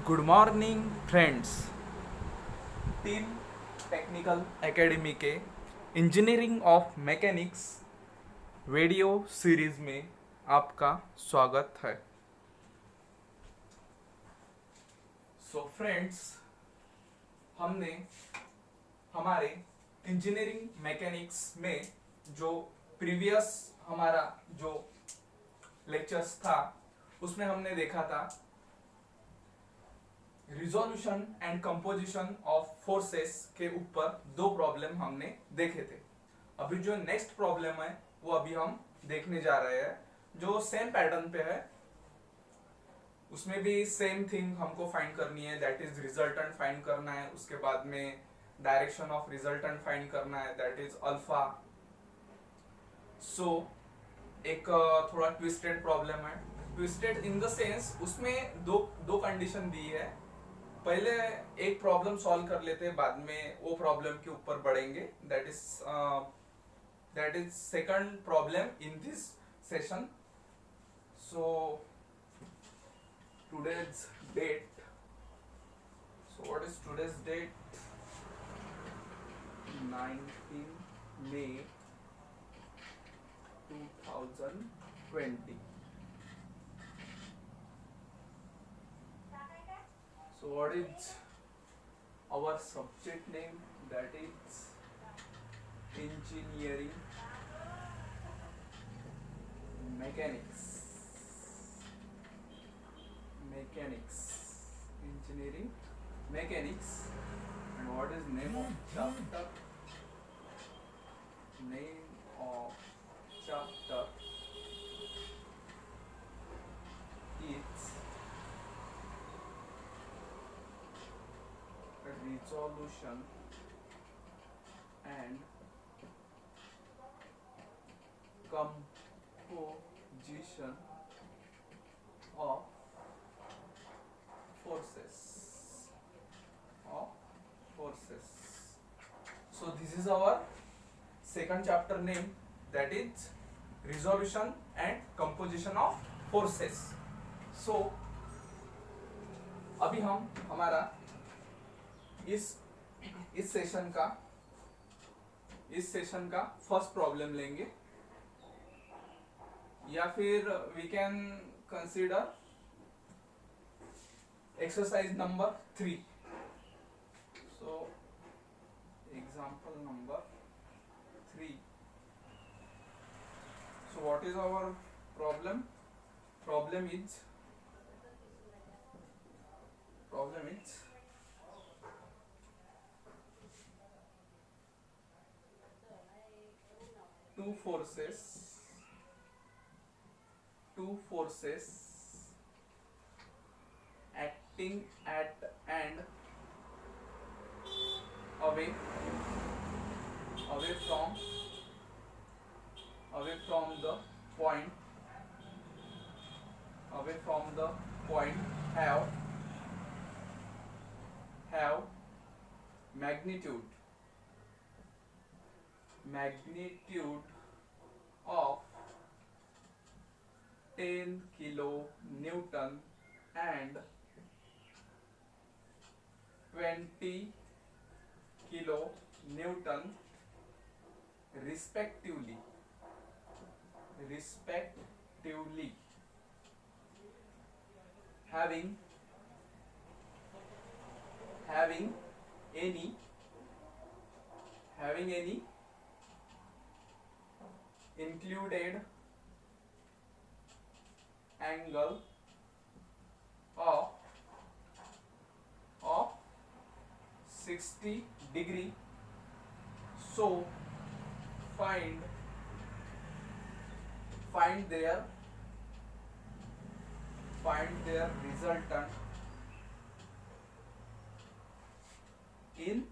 Good morning friends. Team Technical Academy के engineering of mechanics video series में आपका स्वागत है। सो फ्रेंड्स, हमने हमारे इंजीनियरिंग मैकेनिक्स में जो प्रीवियस हमारा जो लेक्चर्स था उसमें हमने देखा था resolution and composition of forces के ऊपर दो प्रॉब्लम हमने देखे थे। अभी जो नेक्स्ट प्रॉब्लम है वो अभी हम देखने जा रहे हैं जो सेम पैटर्न पे है। उसमें भी सेम थिंग हमको फाइंड करनी है, दैट इज रिजल्टेंट फाइंड करना है। उसके बाद में डायरेक्शन ऑफ रिजल्टेंट फाइंड करना है, दैट इज अल्फा। सो एक थोड़ा ट्विस्टेड प्रॉब्लम है। ट्विस्टेड इन द सेंस उसमें दो दो कंडीशन दी है। पहले एक प्रॉब्लम सॉल्व कर लेते हैं, बाद में वो प्रॉब्लम के ऊपर बढ़ेंगे। That is second problem in this session. So today's date, so what is today's date? 19 May 2020. So what is our subject name? That is engineering mechanics. Engineering mechanics. And what is name of chapter? Name of chapter is resolution and composition of forces. So this is our second chapter name, that is resolution and composition of forces. So अभी हम हमारा इस session का first problem लेंगे, या फिर we can consider exercise number 3. So example number 3. So what is our problem? Problem is two forces acting at and away from the point have magnitude of 10 kilonewton and 20 kilonewton respectively, having any included angle of 60 degree. So find their resultant in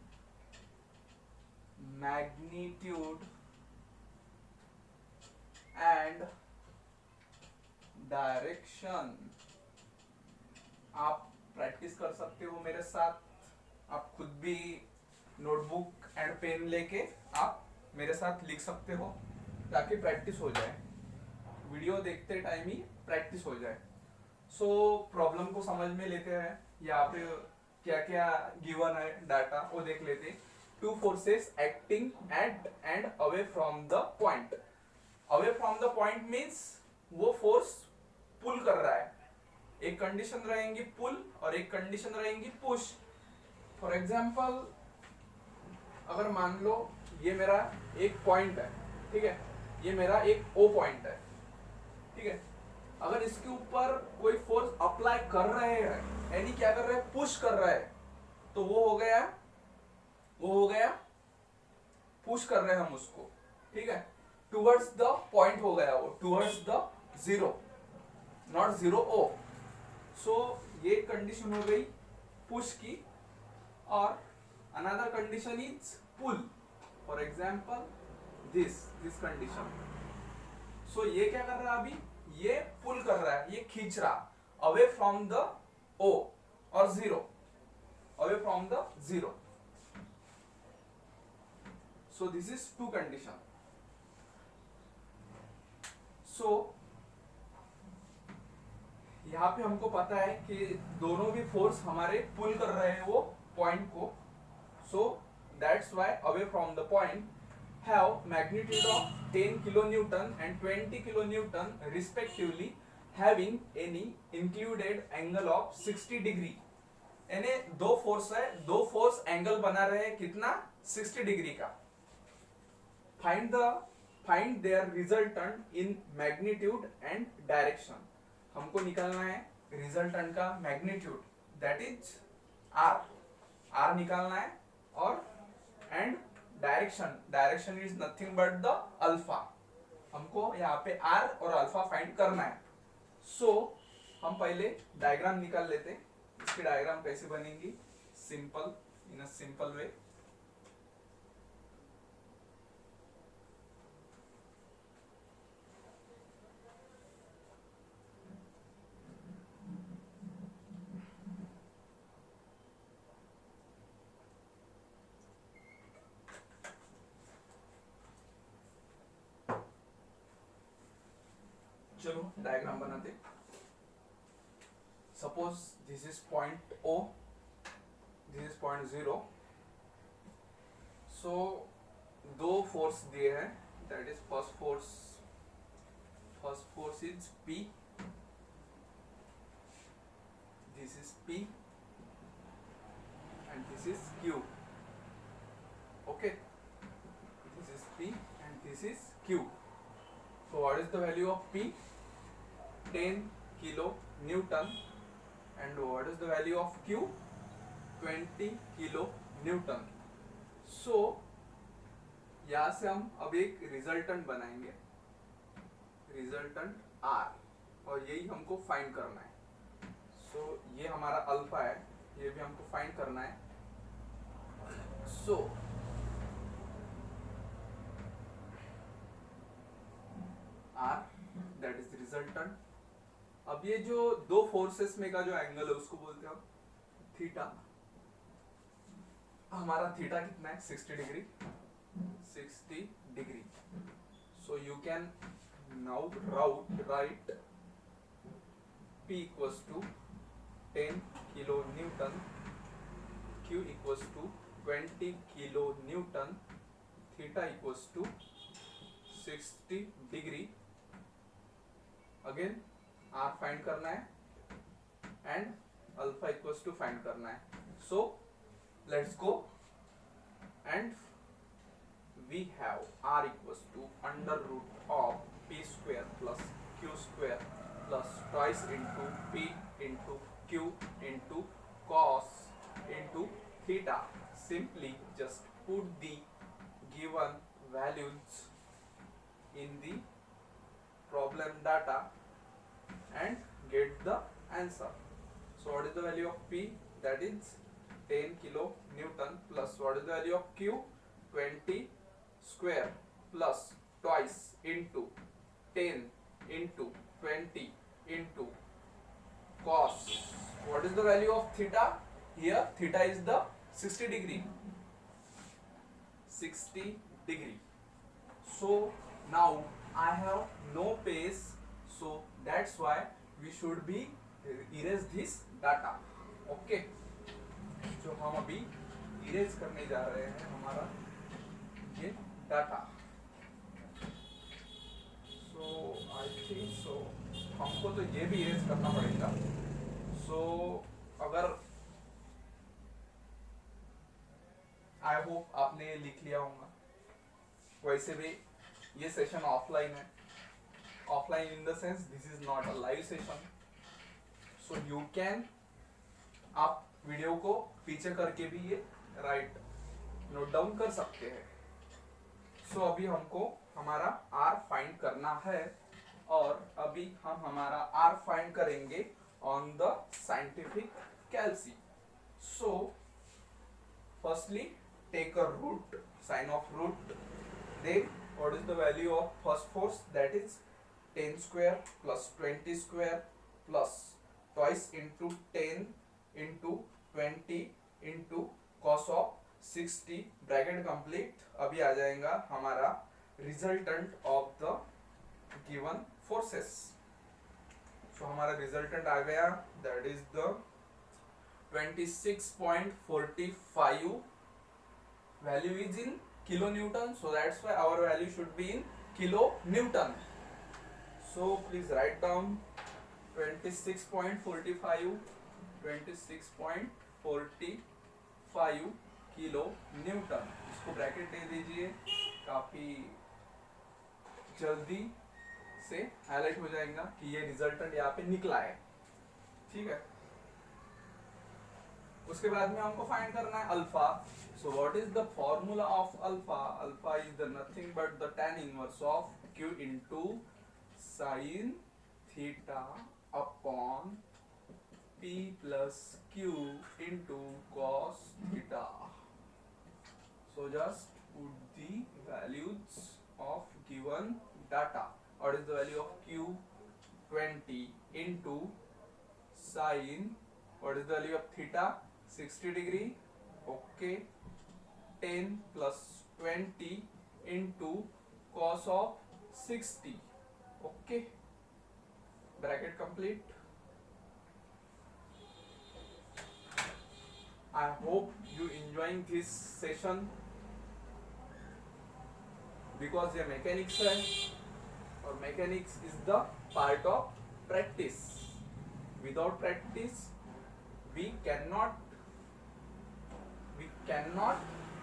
magnitude and direction. आप practice कर सकते हो मेरे साथ, आप खुद भी notebook and pen लेके आप मेरे साथ लिख सकते हो ताकि प्रैक्टिस हो जाए, वीडियो देखते टाइम ही प्रैक्टिस हो जाए। सो प्रॉब्लम को समझ में लेते हैं। यहाँ पे क्या क्या गिवन है डाटा वो देख लेते। Two forces acting at and away from the point. Away from the point means वो फोर्स पुल कर रहा है। एक कंडीशन रहेंगी पुल और एक कंडीशन रहेंगी पुश। फॉर एग्जाम्पल अगर मान लो ये मेरा एक पॉइंट है, ठीक है, ये मेरा एक ओ पॉइंट है, ठीक है। अगर इसके ऊपर कोई फोर्स अप्लाई कर रहे हैं, यानी क्या कर रहे हैं, पुश कर रहा है, तो वो हो गया पुश कर रहे हैं हम उसको, ठीक है, टुवर्ड्स द पॉइंट हो गया वो, towards the zero, not zero O. So ये कंडीशन हो गई पुश की। और another condition is pull. For example this condition. So ये क्या कर रहा है अभी, ये पुल कर रहा है, ये खींच रहा अवे फ्रॉम द ओ और zero, away from the zero. So this is two condition. So यहाँ पे हमको पता है कि दोनों भी फोर्स हमारे पुल कर रहे हैं वो पॉइंट को। So that's why away from the point have magnitude of 10 kilonewton and 20 kilonewton respectively, having any included angle of 60 degree। यानी दो फोर्स है, दो फोर्स एंगल बना रहे हैं कितना, 60 डिग्री का। Find their resultant in magnitude and direction. हमको निकालना है रिजल्टेंट का मैग्नीट्यूड, दैट इज आर निकालना है, और and direction is nothing but the alpha. हमको यहाँ पे आर और अल्फा फाइंड करना है। सो हम पहले डायग्राम निकाल लेते। इसकी डायग्राम कैसे बनेगी, simple, in a simple way. चलो डायग्राम बनाते। Suppose this is point O, this is point zero. So दो फोर्स दिए हैं, that is first force is P, this is P and this is Q, okay, this is P and this is Q. So what is the value of P, 10 kilo Newton, and what is the value of Q, 20 kilo Newton. So यहाँ से हम अब एक resultant बनाएंगे, resultant R, और यही हमको find करना है। सो ये हमारा अल्फा है, ये भी हमको फाइंड करना है। सो R दैट इज रिजल्टेंट। अब ये जो दो फोर्सेस में का जो एंगल है उसको बोलते हैं हम थीटा। हमारा थीटा कितना है, 60 degree, 60 degree. So you can now right P equals to 10 kilo Newton, Q equals to 20 kilo Newton, theta equals to 60 degree। Again R find करना है and alpha equals to find करना है। So let's go, and we have R equals to under root of P square plus Q square plus twice into P into Q into cos into theta। Simply just put the given values in the problem data and get the answer. So what is the value of P, that is 10 kilo Newton, plus what is the value of Q, 20 square plus twice into 10 into 20 into cos, what is the value of theta, here theta is the 60 degree, 60 degree. So now I have no pace, so that's why we should be erase this data. Okay, जो हम अभी erase करने जा रहे हैं हमारा ये data. So I think so हमको तो ये भी इरेज करना पड़ेगा। सो अगर आई होप आपने लिख लिया होगा। वैसे भी ये सेशन ऑफलाइन है, offline in the sense this is not a live session, so you can, आप वीडियो को पीछे करके भी ये राइट नोट डाउन कर सकते हैं। सो अभी हमको हमारा आर फाइंड करना है, और अभी हम हमारा आर फाइंड करेंगे on the scientific calci. So firstly take a root, sine of root, then what is the value of first force, that is 10 square plus 20 square plus twice into 10 into 20 into cos of 60 bracket complete. अभी आ जाएगा हमारा resultant of the given forces. So हमारा resultant आ गया, that is the 26.45, value is in kilonewton, so that's why our value should be in kilonewton. So please write down 26.45 26.45 kilo Newton. इसको bracket दे दीजिए, काफी जल्दी से हाईलाइट हो जाएगा कि ये रिजल्टेंट यहाँ पे निकला है। ठीक है, उसके बाद में हमको फाइंड करना है alpha. So what is the formula of alpha? Alpha is the nothing but the tan inverse of q into sin theta upon p plus q into cos theta. So just put the values of given data. What is the value of q? 20 into sin, what is the value of theta? 60 degree. Okay, 10 plus 20 into cos of 60. Okay, bracket complete. I hope you enjoying this session, because ये mechanics है, और mechanics is the part of practice. Without practice we cannot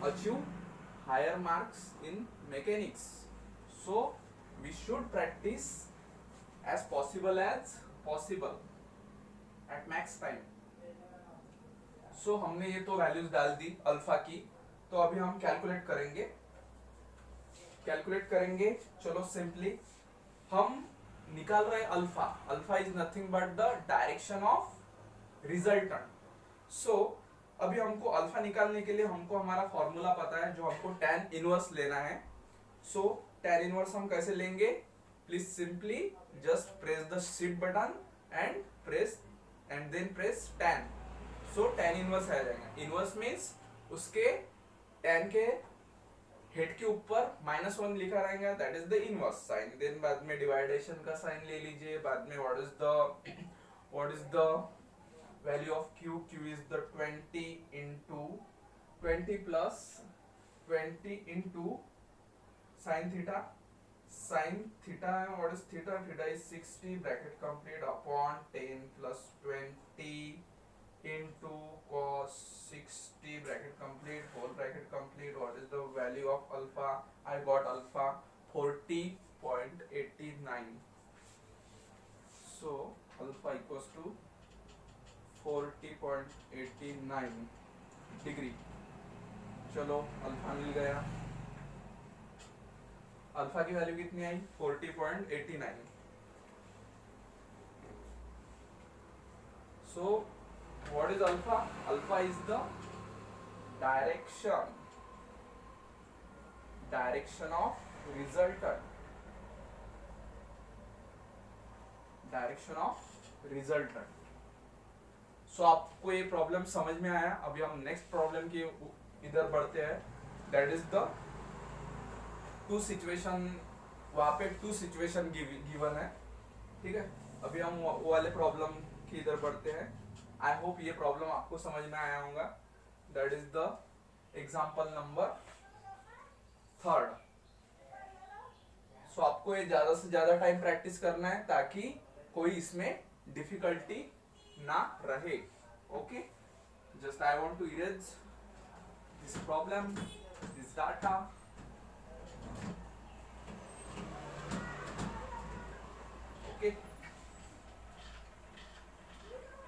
achieve higher marks in mechanics. So we should practice as possible at max time. So हमने ये तो values डाल दी alpha की, तो अभी हम कैलकुलेट करेंगे। चलो सिंपली हम निकाल रहे हैं alpha. Alpha is nothing but the direction of resultant. So अभी हमको अल्फा निकालने के लिए हमको हमारा फॉर्मूला पता है, जो हमको tan इनवर्स लेना है। सो tan इनवर्स हम कैसे लेंगे? Please simply just press the shift button and then press tan। So tan inverse आ जाएगा। इनवर्स मीन्स उसके tan के हेड के ऊपर -1 लिखा रहेगा, that is the inverse sign. Then बाद में डिवाइडेशन का साइन ले लीजिए। बाद में what is the value of q is the 20 into 20 plus 20 into sin theta what is theta is 60 bracket complete upon 10 plus 20 into cos 60 bracket complete whole bracket complete. What is the value of alpha? I got alpha 40.89. so alpha equals to 40.89 degree. चलो alpha मिल गया। Alpha की value कितनी आई? 40.89। So what is alpha? Alpha is the direction of resultant. So आपको ये problem समझ में आया? अभी हम नेक्स्ट प्रॉब्लम की इधर बढ़ते हैं। That is the two situation. वहां पे टू सिचुएशन गिवन है, ठीक है। अभी हम वो वाले प्रॉब्लम की इधर बढ़ते हैं। आई होप ये प्रॉब्लम आपको समझ में आया होगा. That is the example number 3. सो आपको ये ज्यादा से ज्यादा टाइम प्रैक्टिस करना है ताकि कोई इसमें डिफिकल्टी ना रहे. Okay, just I want to erase this problem, this data. Okay,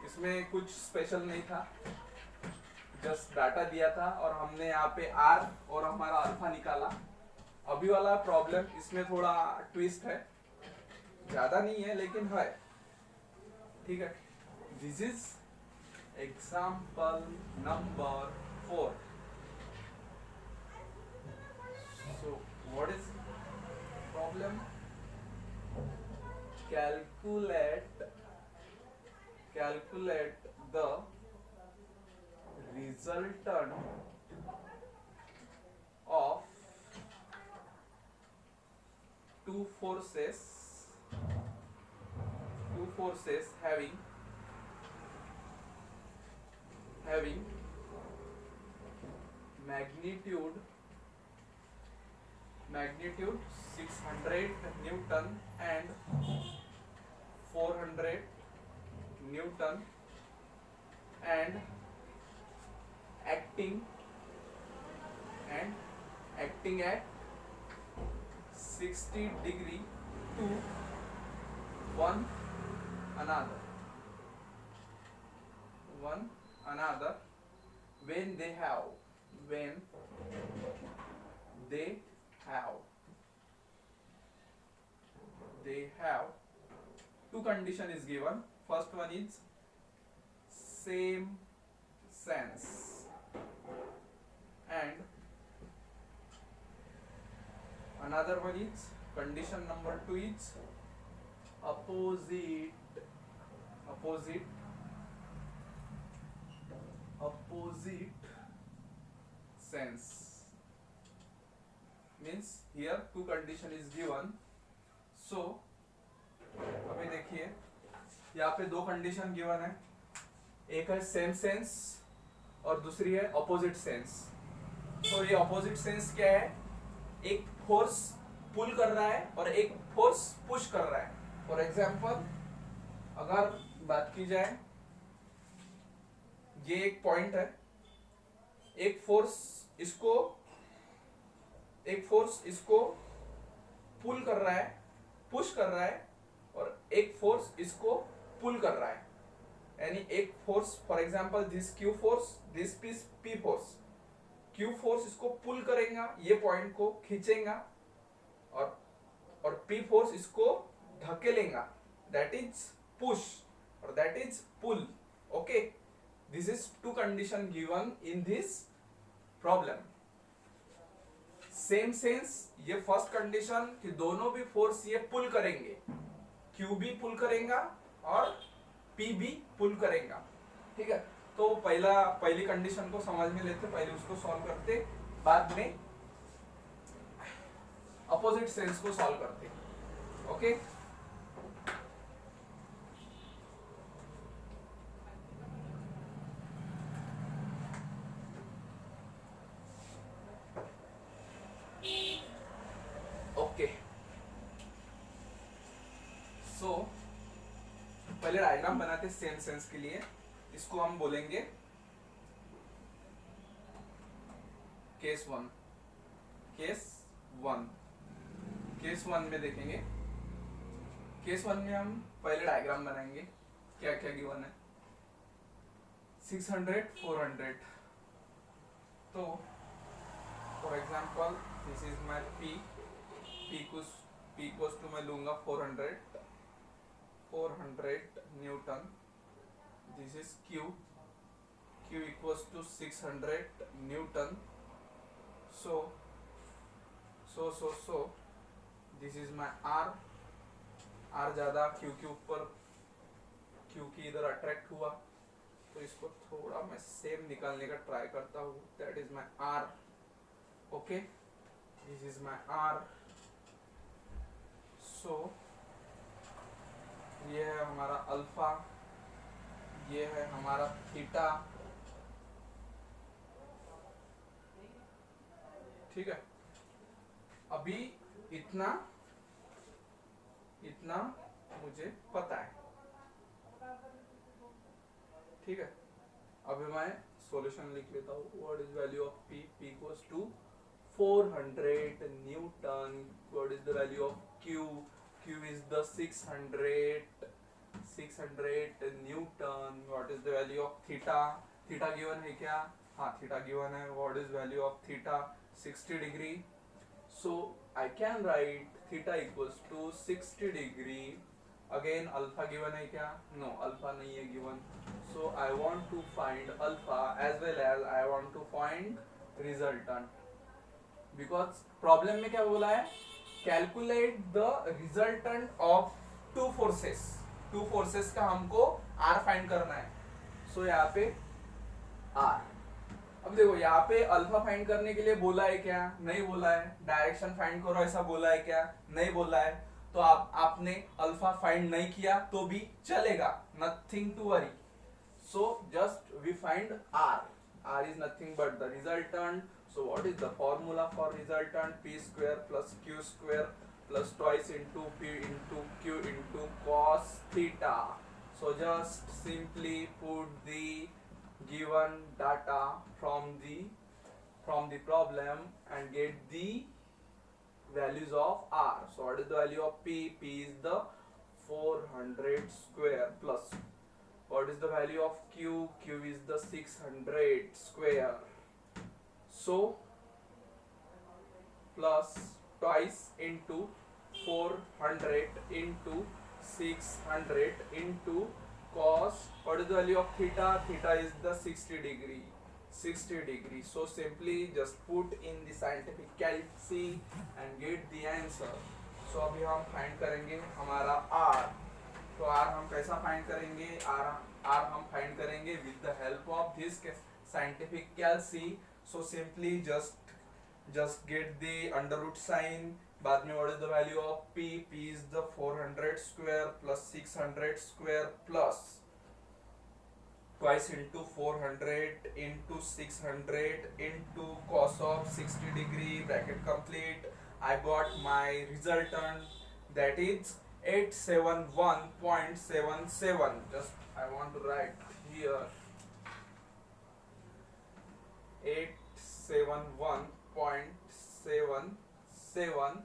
इसमें कुछ स्पेशल नहीं था, जस्ट डाटा दिया था और हमने यहाँ पे आर और हमारा अल्फा निकाला. अभी वाला प्रॉब्लम इसमें थोड़ा ट्विस्ट है, ज्यादा नहीं है लेकिन है. ठीक है, this is example number 4. So what is problem? calculate the resultant of two forces having magnitude 600 Newton and 400 Newton and acting at 60 degree to one another when they have two condition is given. First one is same sense and another one is condition number 2 is opposite sense. Means here two condition is given. So अभी देखिए यहाँ पे दो condition given है, एक है same sense और दूसरी है ऑपोजिट सेंस. तो ये ऑपोजिट सेंस क्या है? एक फोर्स पुल कर रहा है और एक फोर्स पुश कर रहा है. फॉर एग्जाम्पल अगर बात की जाए, ये एक पॉइंट है, एक फोर्स इसको पुल कर रहा है, पुश कर रहा है, और एक फोर्स इसको पुल कर रहा है. यानी एक force, for example this Q force, this P force. Q force इसको पुल करेगा, ये पॉइंट को खींचेगा, और पी फोर्स इसको धकेलेगा. दैट इज पुश और that is pull. Okay, this is two condition given in this problem. Same sense, ये फर्स्ट कंडीशन कि दोनों भी फोर्स ये पुल करेंगे, क्यू भी पुल करेगा और पी भी पुल करेगा. ठीक है, तो पहली कंडीशन को समझ में लेते, पहले उसको सॉल्व करते, बाद में अपोजिट सेंस को सॉल्व करते. Okay, okay. सो पहले डायग्राम बनाते सेम सेंस के लिए. इसको हम बोलेंगे केस वन. केस वन में देखेंगे. केस वन में हम पहले डायग्राम बनाएंगे. क्या क्या गिवन है? 600 400. तो for example this is my P equals to मैं लूंगा 400 newton. This is Q equals to 600 newton. So this is my R ज्यादा क्यू के ऊपर, क्यू की इधर अट्रैक्ट हुआ, तो इसको थोड़ा मैं सेम निकालने का ट्राई करता हूँ. That is my R. Okay, this is my R. So ये है हमारा अल्फा, ये है हमारा थीटा, ठीक है। अभी इतना इतना मुझे पता है, ठीक है। अभी मैं सॉल्यूशन लिख लेता हूँ। What is value of P? P equals to 400 newton. What is the value of Q? Q is the 600 newton. What is the value of theta? Theta given है क्या? हाँ, थीटा गिवन है। What is value of theta? 60 degree. So I can write theta equals to 60 degree. Again alpha given है क्या? No, alpha नहीं है given. So I want to find alpha as well as I want to find resultant, because problem में क्या बोला है? Calculate the resultant of two forces. Two forces का हमको R फाइंड करना है। So यहाँ पे R, अब देखो यहाँ पे अल्फा फाइंड करने के लिए बोला है क्या? नहीं बोला है। डायरेक्शन फाइंड करो ऐसा बोला है क्या? नहीं बोला है। तो आपने अल्फा फाइंड नहीं किया तो भी चलेगा, nothing to worry. So just we find R. R is nothing but the resultant. So what is the formula for resultant? P square plus Q square plus twice into P into Q into cos theta. So just simply put the given data from the problem and get the values of R. So what is the value of P? P is the 400 square plus what is the value of Q? Q is the 600 square. So plus twice into 400 into 600 into cos. What is the value of theta? Theta is the 60 degree. 60 degree. So simply just put in the scientific calc and get the answer. So अभी हम find करेंगे हमारा R. तो R हम कैसा find करेंगे? R हम find करेंगे with the help of this scientific calci. So simply just get the under root sign. बाद में what is the value of P? P is the 400 square plus 600 square plus twice into 400 into 600 into cos of 60 degree, bracket complete. I got my resultant, that is 871.77. just I want to write here 871.77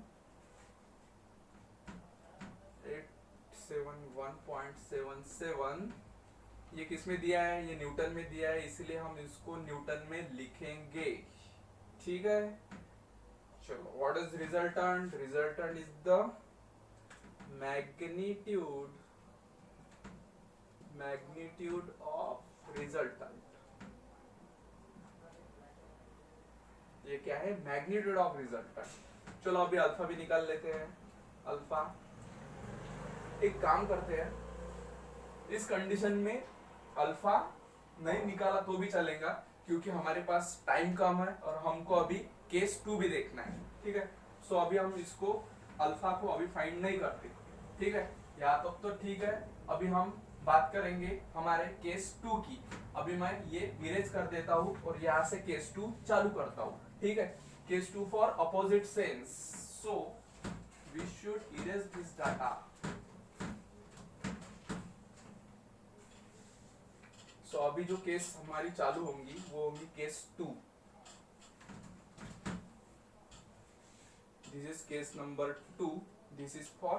871.77। ये किस में दिया है? ये Newton में दिया है, इसलिए हम इसको न्यूटन में लिखेंगे, ठीक है। चलो, what is resultant? Resultant is the magnitude of resultant. ये क्या है? Magnitude of resultant. चलो अभी अल्फा भी निकाल लेते हैं। अल्फा, एक काम करते हैं, इस कंडीशन में अल्फा नहीं निकाला तो भी चलेगा, क्योंकि हमारे पास टाइम कम है और हमको अभी केस 2 भी देखना है, ठीक है। सो अभी हम इसको अल्फा को अभी फाइंड नहीं करते, ठीक है। यहाँ तक तो ठीक है। अभी हम बात करेंगे हमारे केस 2 की। अभी मैं ये इरेज कर देता हूँ और यहाँ से केस 2 चालू करता हूँ, ठीक है। Case 2 for opposite sense. So we should erase this data. So अभी जो केस हमारी चालू होंगी वो होंगी case 2। This is case number 2। This is for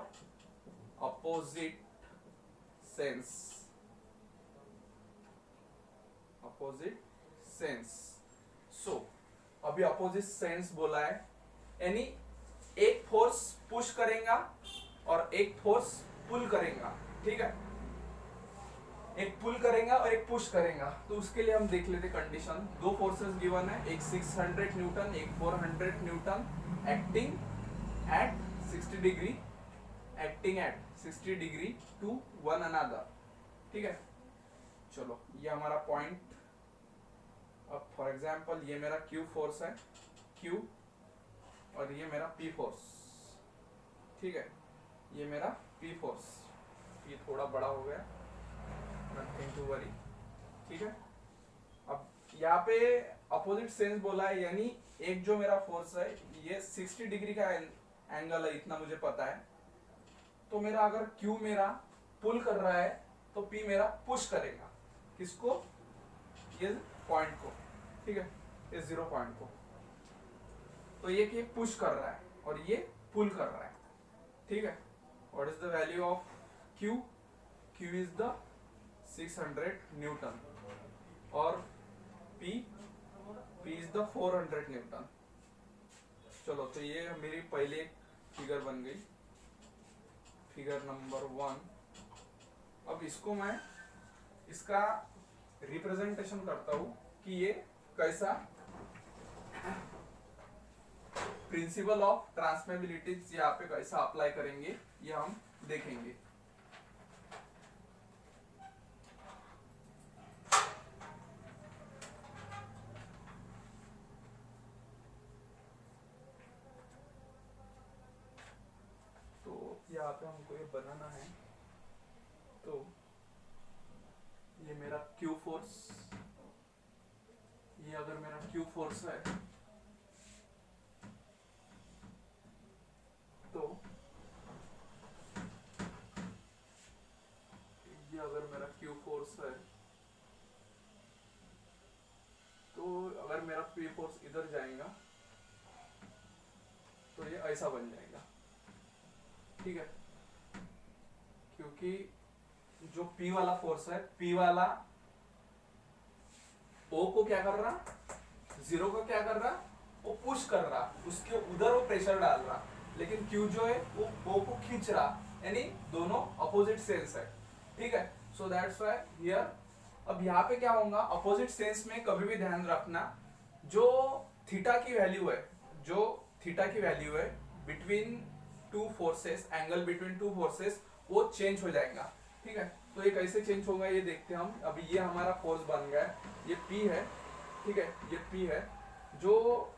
opposite sense. Opposite sense. So अभी अपोजिट सेंस बोला है, यानी एक फोर्स पुश करेगा और एक फोर्स पुल करेगा, ठीक है। एक पुल करेगा और एक पुश करेगा। तो उसके लिए हम देख लेते कंडीशन। दो फोर्सेस गिवन है, एक 600 न्यूटन, एक 400 newton, acting at 60 degree, acting at 60 degree to one another, ठीक है। चलो, ये हमारा पॉइंट। अब फॉर एग्जांपल ये मेरा Q फोर्स है, Q, और ये मेरा P फोर्स, ठीक है। ये मेरा P फोर्स, ये थोड़ा बड़ा हो गया, नथिंग टू टू वरी, ठीक है। अब यहाँ पे अपोजिट सेंस बोला है, यानी एक जो मेरा फोर्स है ये 60 डिग्री का एंगल है, इतना मुझे पता है। तो मेरा अगर Q मेरा पुल कर रहा है तो P मेरा पुश करेगा किसको, ये पॉइंट को, ठीक है, ये 0 पॉइंट को। तो ये पुश कर रहा है और ये पुल कर रहा है, ठीक है। What is the value of Q? Q is the 600 Newton और P इज द 400 न्यूटन। चलो, तो ये मेरी पहले फिगर बन गई, फिगर नंबर 1। अब इसको मैं इसका रिप्रेजेंटेशन करता हूं कि ये कैसा प्रिंसिपल ऑफ ट्रांसफरेबिलिटी यहाँ पे कैसा अप्लाई करेंगे, ये हम देखेंगे। यहाँ पे हमको ये बनाना है, तो ये मेरा Q फोर्स, ये अगर मेरा Q फोर्स है तो ये अगर मेरा Q फोर्स है तो अगर मेरा P फोर्स इधर जाएगा तो ये ऐसा बन जाएगा, ठीक है। क्योंकि जो P वाला फोर्स है, P वाला O को क्या कर रहा, 0 को क्या कर रहा, वो पुश कर रहा, उसके उधर वो प्रेशर डाल रहा। लेकिन Q जो है वो O को खींच रहा, यानी दोनों अपोजिट सेंस है, ठीक है। सो दैट्स व्हाई हियर, अब यहाँ पे क्या होगा, अपोजिट सेंस में कभी भी ध्यान रखना, जो थीटा की वैल्यू है, जो थीटा की वैल्यू है between two forces, angle between two forces, वो चेंज हो जाएगा, ठीक है। तो ये कैसे चेंज होगा ये देखते हैं हम। अभी ये हमारा फोर्स बन गया है, ये P है, ठीक है, ये P है। जो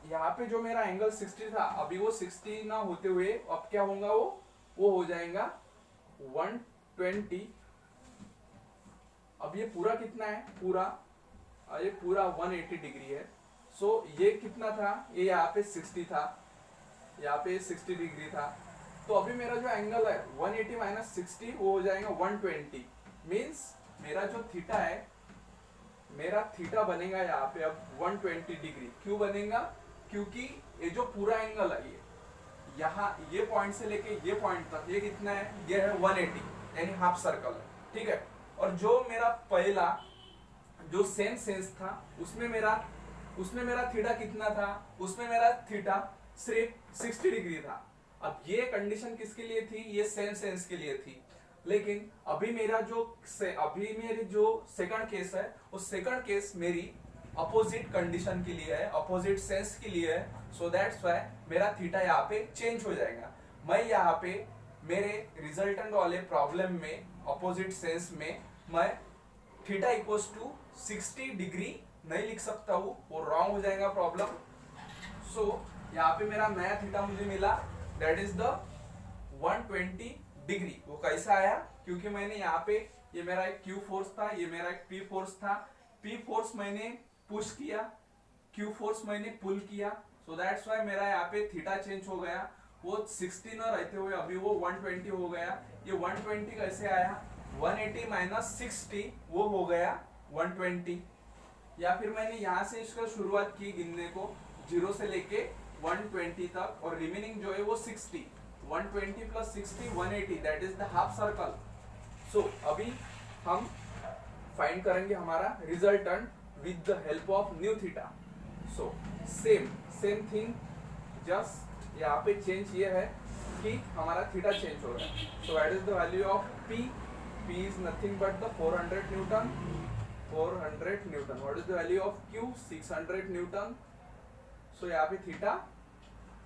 यहाँ पे जो मेरा एंगल 60 था, अभी वो 60 ना होते हुए अब क्या होगा, वो हो जाएगा 120। अब ये पूरा कितना है, ये पूरा 180 डिग्री है। सो ये कितना था, ये यहाँ पे 60 था, यहाँ पे 60 डिग्री था। तो अभी मेरा जो एंगल है 180 माइनस 60 वो हो जाएगा 120। मीन्स मेरा जो थीटा है, मेरा थीटा बनेगा यहाँ पे अब 120 डिग्री। क्यों बनेगा, क्योंकि ये जो पूरा एंगल है, ये यहाँ ये पॉइंट से लेके ये पॉइंट तक ये कितना है, ये है 180, यानी हाफ सर्कल है, ठीक है। और जो मेरा पहला जो सेम सेंस था उसमें मेरा थीटा कितना था, उसमें मेरा थीटा सिर्फ 60 डिग्री था। अब ये कंडीशन किसके लिए थी, ये सेम सेंस के लिए थी। लेकिन अभी मेरी जो सेकंड केस है, उस सेकंड केस मेरी अपोजिट कंडीशन के लिए है, अपोजिट सेंस के लिए है। सो दैट्स व्हाई मेरा थीटा यहाँ पे चेंज हो जाएगा। मैं यहाँ पे मेरे रिजल्टेंट वाले प्रॉब्लम में अपोजिट सेंस में मैं थीटा इक्वल्स टू 60 डिग्री नहीं लिख सकता हूँ, वो रॉन्ग हो जाएगा प्रॉब्लम। सो यहाँ पे मेरा नया थीटा मुझे मिला, दैट इज द 120 डिग्री। वो कैसा आया, क्योंकि मैंने यहाँ पे ये मेरा एक Q फोर्स था, ये मेरा एक P फोर्स था। P फोर्स मैंने पुश किया, Q फोर्स मैंने पुल किया। सो दैट्स व्हाई मेरा यहाँ पे थीटा चेंज हो गया, वो 60 न रहते हुए अभी वो 120 हो गया। ये 120 कैसे आया, 180 माइनस 60 वो हो गया 120। या फिर मैंने यहाँ से इसका शुरुआत की गिनने को 0 से लेके 120 तक, और रिमेनिंग जो है वो 60, 120 plus 60 180, that is the half circle. So अभी हम फाइंड करेंगे हमारा resultant with the help of new theta. So same thing, just यहाँ पे चेंज ये है कि हमारा थीटा चेंज हो रहा है। So that is the value of P is nothing but the 400 newton, 400 newton. What is the value of Q, 600 newton. So यहाँ पे थीटा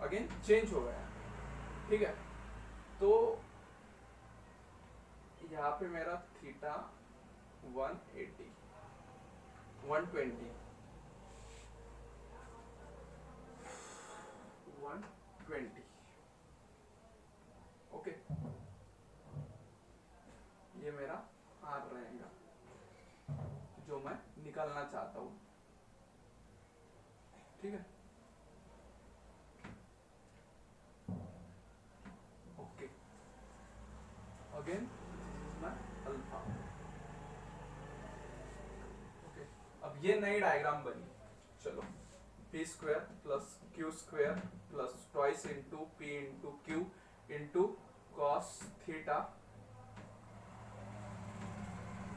अगेन चेंज हो गया, ठीक है। तो यहाँ पे मेरा थीटा 180, 120, 120, ओके। ये मेरा R रहेगा। मैं निकालना चाहता हूँ, ठीक है। ओके, अगेन मैं अल्फा। ओके, अब ये नई डायग्राम बनी, चलो P square plus Q square plus twice into P into Q into cos theta,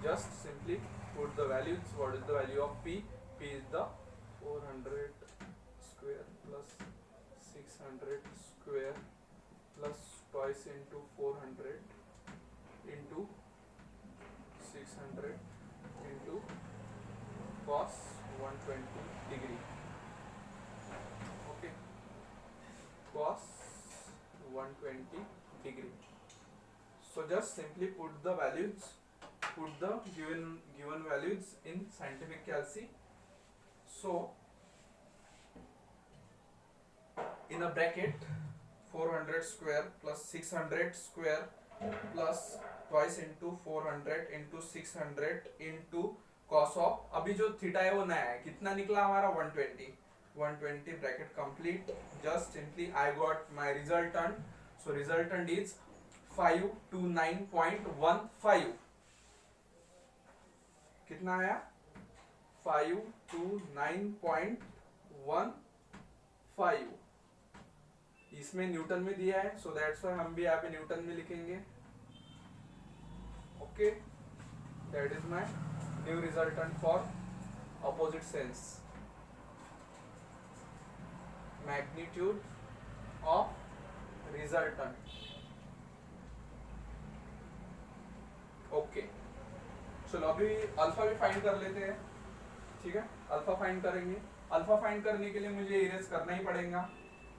just simply put the values. What is the value of p? P is the 400 square plus 600 square plus twice into 400 into 600 into cos 120 degree. Okay, cos 120 degree. So just simply put the values, put the given values in scientific calci. So in a bracket 400 square plus 600 square plus twice into 400 into 600 into cos of, अभी जो theta है वो नया है, कितना निकला हमारा 120, 120 bracket complete. Just simply I got my resultant. So resultant is 529.15. कितना आया 529.15. इसमें न्यूटन में दिया है, सो दैट्स व्हाई हम भी यहाँ पे न्यूटन में लिखेंगे. Okay, that is my new resultant for opposite sense. Magnitude of resultant. Okay, चलो अभी अल्फा भी फाइंड कर लेते हैं, ठीक है. अल्फा फाइंड करेंगे. अल्फा फाइंड करने के लिए मुझे इरेज करना ही पड़ेगा.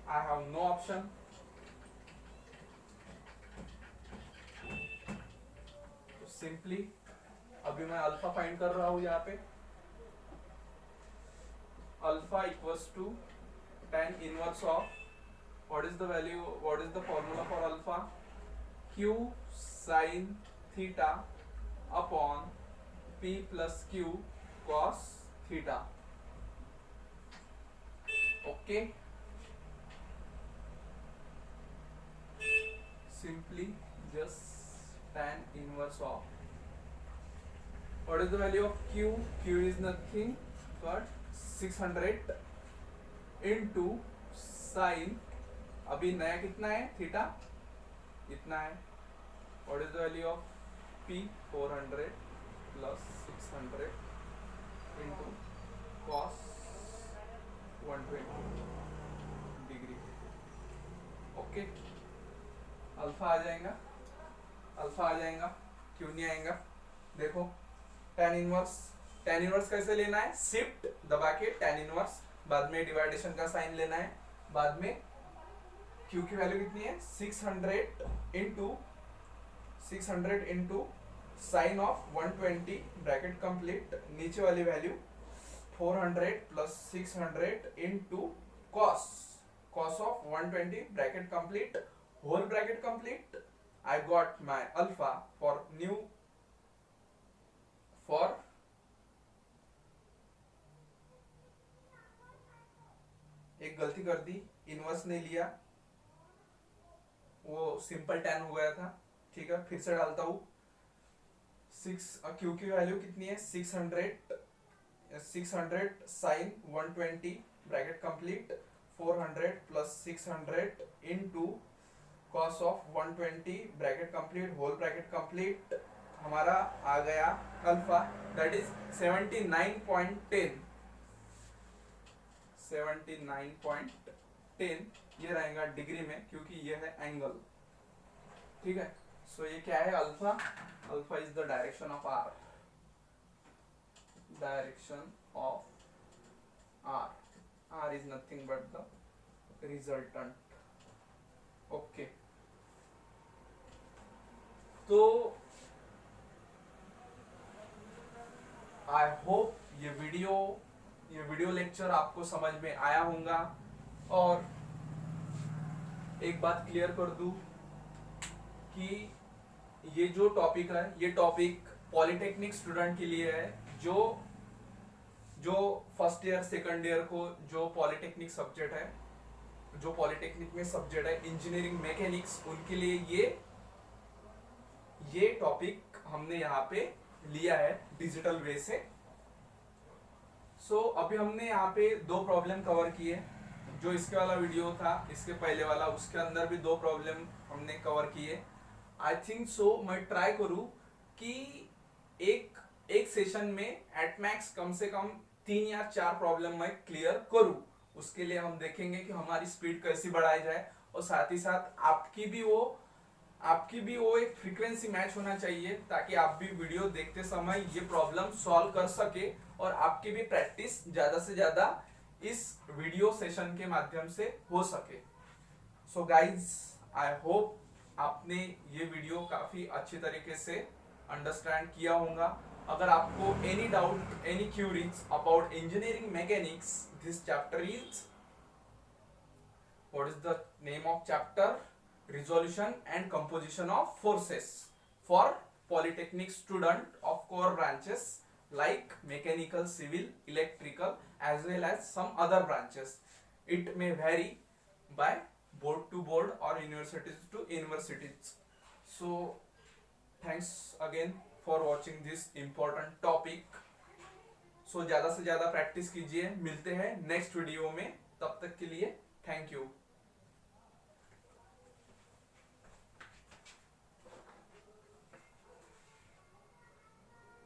I have no option. तो सिंपली अभी मैं अल्फा फाइंड कर रहा हूं यहाँ पे. Alpha equals to tan inverse of, what is the value, what is the formula for alpha, q sin theta upon p plus q cos theta. Okay, simply just tan inverse of, what is the value of q? Q is nothing but 600 into sin, अभी नया कितना है theta, इतना है. what is the value of p? 400 plus 600 into cos 120 degree. Okay, alpha आ जाएगा, alpha आ जाएगा, क्यों नहीं आएगा. देखो tan इनवर्स, tan इनवर्स कैसे लेना है, शिफ्ट दबा के tan इनवर्स, बाद में डिवाइडेशन का साइन लेना है, बाद में q की वैल्यू कितनी है 600 into sine of 120 bracket complete, नीचे वाली value 400 plus 600 into cos of 120 bracket complete, whole bracket complete. I got my alpha for new, for एक गलती कर दी, इनवर्स नहीं लिया, वो सिंपल tan हो गया था. ठीक है, फिर से डालता हूँ. 6 क्यू की वैल्यू कितनी है 600 sine 120 bracket complete, 400 plus 600 into cos of 120 bracket complete, whole bracket complete. हमारा आ गया अल्फा, दैट इज 79.10. 79.10 ये रहेगा डिग्री में, क्योंकि ये है एंगल. ठीक है, सो ये क्या है alpha. Alpha is the direction of R, direction of R. R is nothing but the resultant. Okay, तो आई होप ये वीडियो लेक्चर आपको समझ में आया होगा. और एक बात क्लियर कर दूं कि ये जो टॉपिक है, ये टॉपिक पॉलिटेक्निक स्टूडेंट के लिए है जो जो फर्स्ट ईयर सेकंड ईयर को जो पॉलिटेक्निक सब्जेक्ट है, जो पॉलिटेक्निक में सब्जेक्ट है इंजीनियरिंग मैकेनिक्स, उनके लिए ये टॉपिक हमने यहाँ पे लिया है डिजिटल वे से। अभी हमने यहाँ पे 2 प्रॉब्लम कवर किए। जो इसके वाला वीडियो था, इसके पहले वाला, उसके अंदर भी 2 प्रॉब्लम हमने कवर किए। आई थिंक सो मैं ट्राई करूँ कि एक सेशन में एट मैक्स कम से कम 3 या 4 प्रॉब्लम मैं क्लियर करूँ। उसके लिए हम देखेंगे कि हमारी स्पीड कैसी बढ़ाई जाए, और साथ ही साथ आपकी भी वो एक फ्रीक्वेंसी मैच होना चाहिए, ताकि आप भी वीडियो देखते समय ये प्रॉब्लम सॉल्व कर सके और आपकी भी प्रैक्टिस ज्यादा से ज्यादा इस वीडियो सेशन के माध्यम से हो सके। सो गाइज, आई होप आपने ये वीडियो काफी अच्छी तरीके से अंडरस्टैंड किया होगा। अगर आपको any doubt, any curies about engineering mechanics, this chapter is, what is the name of chapter? Resolution and composition of forces for polytechnic student of core branches like mechanical, civil, electrical, as well as some other branches. It may vary by board to board or universities to universities. So thanks again for watching this important topic. So ज़्यादा से ज़्यादा practice कीजिए। मिलते हैं next video में, तब तक के लिए थैंक यू।